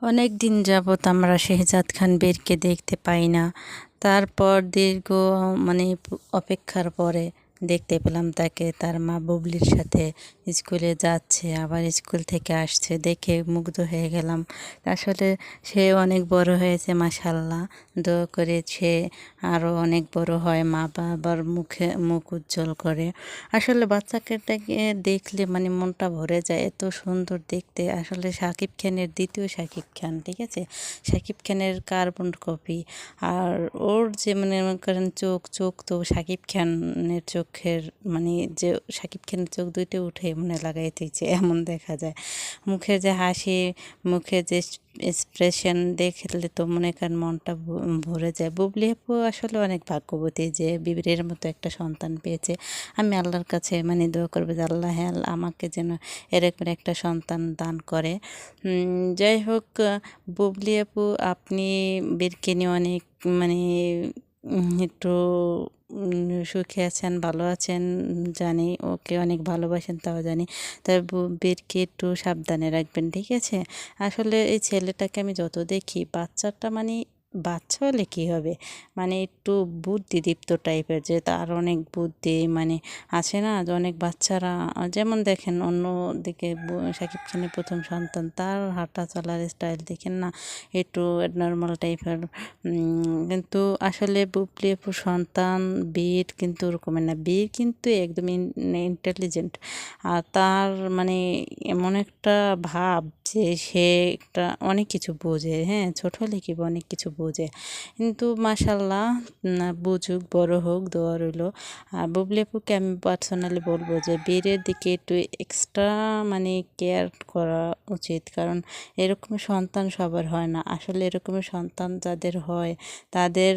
অনেক দিন যাবৎ আমরা শেহজাদ খান বীরকে দেখতে পাই না। তারপর দীর্ঘ অপেক্ষার পরে দেখতে পেলাম তাকে তার মা বুবলির সাথে স্কুলে যাচ্ছে, আবার স্কুল থেকে আসছে। দেখে মুগ্ধ হয়ে গেলাম। আসলে সে অনেক বড় হয়েছে, মাশাআল্লাহ। দোয়া করে সে আরও অনেক বড় হয়, মা বাবার মুখ উজ্জ্বল করে। আসলে বাচ্চাটাকে দেখলে মনটা ভরে যায়, এত সুন্দর দেখতে। আসলে শাকিব খানের দ্বিতীয় শাকিব খান, ঠিক আছে, শাকিব খানের কার্বন কপি। আর ওর যে মনে করেন চোখ তো শাকিব খানের চোখের যে শাকিব খানের চোখ দুইটা উঠে মনে লাগাইতেছে এমন দেখা যায়। মুখে যে হাসি, মুখে যে এক্সপ্রেশন দেখলে তো মনে করেন মনটা ভরে যায়। বুবলি আপু আসলে অনেক ভাগ্যবতী যে বিবিরের মতো একটা সন্তান পেয়েছে। আমি আল্লাহর কাছে দোয়া করবো যে আল্লাহ, হ্যাঁ, আমাকে যেন এরকম একটা সন্তান দান করে। যাই হোক, বুবলি আপু, আপনি বীরকে নিয়ে অনেক একটু সুখে আছেন, ভালো আছেন জানি। ওকে অনেক ভালোবাসেন তাও জানি। তবে বীরকে একটু সাবধানে রাখবেন, ঠিক আছে। আসলে এই ছেলেটাকে আমি যত দেখি, বাচ্চাটা বাচ্চা হলে কী হবে, একটু বুদ্ধিদীপ্ত টাইপের, যে তার অনেক বুদ্ধি আছে না, যে অনেক বাচ্চারা যেমন দেখেন অন্য দিকে শাকিব খানের প্রথম সন্তান, তার হাঁটা চলার স্টাইল দেখেন না, একটু নর্মাল টাইপের। কিন্তু আসলে বুবলি আপুর সন্তান বীর কিন্তু ওরকমের না। বীর কিন্তু একদম ইন্টেলিজেন্ট। আর তার এমন একটা ভাব যে সে একটা অনেক কিছু বোঝে। হ্যাঁ, ছোট হলে কি অনেক কিছু বোঝে। কিন্তু মাশাল্লাহ, বুঝুক, বড় হোক, দোয়া রইল। আর বুবলি আপুকে আমি পার্সোনালি বলবো যে বীরের দিকে একটু এক্সট্রা কেয়ার করা উচিত। কারণ এরকম সন্তান সবার হয় না। আসলে এরকমের সন্তান যাদের হয় তাদের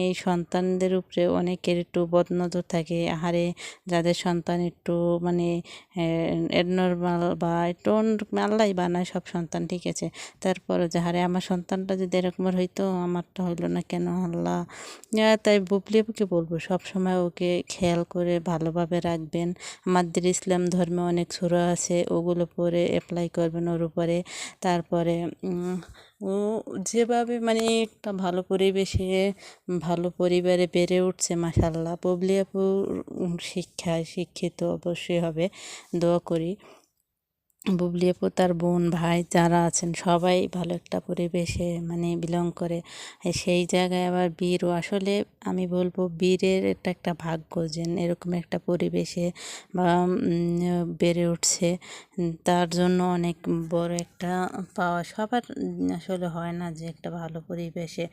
এই সন্তানদের উপরে অনেকের একটু বদনজর থাকে। আহারে, যাদের সন্তান একটু নর্মাল বা একটু আল্লাহই বানায় সব সন্তান, ঠিক আছে। তারপরে যে হারে আমার সন্তানটা যদি এরকমের হইতো, আমারটা হইলো না কেন আল্লাহ। তাই বুবলি আপুকে বলবো সবসময় ওকে খেয়াল করে ভালোভাবে রাখবেন। আমাদের ইসলাম ধর্মে অনেক সূরা আছে, ওগুলো পড়ে অ্যাপ্লাই করবেন ওর উপরে। তারপরে ও যেভাবে একটা ভালো পরিবেশে, ভালো পরিবারে বেড়ে উঠছে, মাশাআল্লাহ। বুবলি আপু শিক্ষিত অবশ্যই হবে, দোয়া করি। বুবলি আপু, তার বোন ভাই যারা আছেন সবাই ভালো একটা পরিবেশে বিলং করে। সেই জায়গায় আবার বীরও, আসলে আমি বলবো বীরের এটা একটা ভাগ্য যে এরকম একটা পরিবেশে বা বেড়ে উঠছে। তার জন্য অনেক বড় একটা পাওয়া। সবার আসলে হয় না যে একটা ভালো পরিবেশে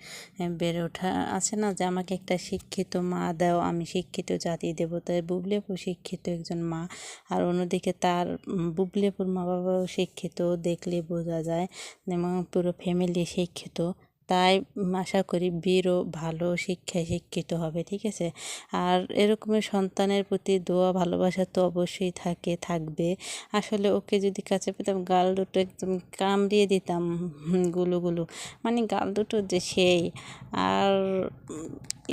বেড়ে ওঠা। আছে না যে আমাকে একটা শিক্ষিত মা দাও, আমি শিক্ষিত জাতি দেবো। তাই বুবলি আপু শিক্ষিত একজন মা। আর অন্যদিকে তার বুবলি আপুর মা বাবাও শিক্ষিত, দেখলে বোঝা যায়, এবং পুরো ফ্যামিলি শিক্ষিত। তাই আশা করি বীরও ভালো শিক্ষায় শিক্ষিত হবে, ঠিক আছে। আর এরকমের সন্তানের প্রতি দোয়া ভালোবাসা তো অবশ্যই থাকবে। আসলে ওকে যদি কাছে পেতাম, গাল দুটো একদম কামড়িয়ে দিতাম, গুলো গাল দুটো যে সেই। আর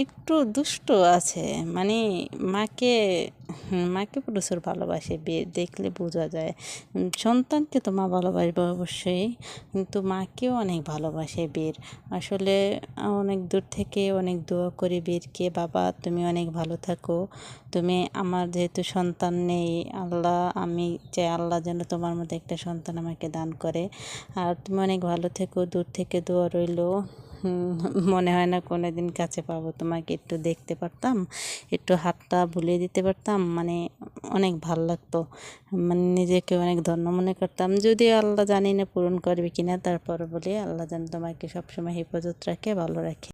একটু দুষ্ট আছে, মাকে মাকে প্রচুর ভালোবাসে, দেখলে বোঝা যায়। সন্তানকে তো মা ভালোবাসবে অবশ্যই, কিন্তু মাকেও অনেক ভালোবাসে বীর। আসলে অনেক দূর থেকে অনেক দোয়া করি বীরকে, বাবা তুমি অনেক ভালো থাকো। তুমি, আমার যেহেতু সন্তান নেই, আমি চাই আল্লাহ যেন তোমার মধ্যে একটা সন্তান আমাকে দান করে। আর তুমি অনেক ভালো থেকো, দূর থেকে দোয়া রইলো। মনে হয় না কোনো দিন কাছে পাবো তোমাকে, একটু দেখতে পারতাম, একটু হাতটা বুলিয়ে দিতে পারতাম, অনেক ভাল লাগতো। নিজেকে অনেক ধন্য মনে করতাম। যদি আল্লাহ জানি না পূরণ করবে কিনা, তারপর বলি আল্লাহ যেন তোমাকে সবসময় হেফাজত রাখে, ভালো রাখে।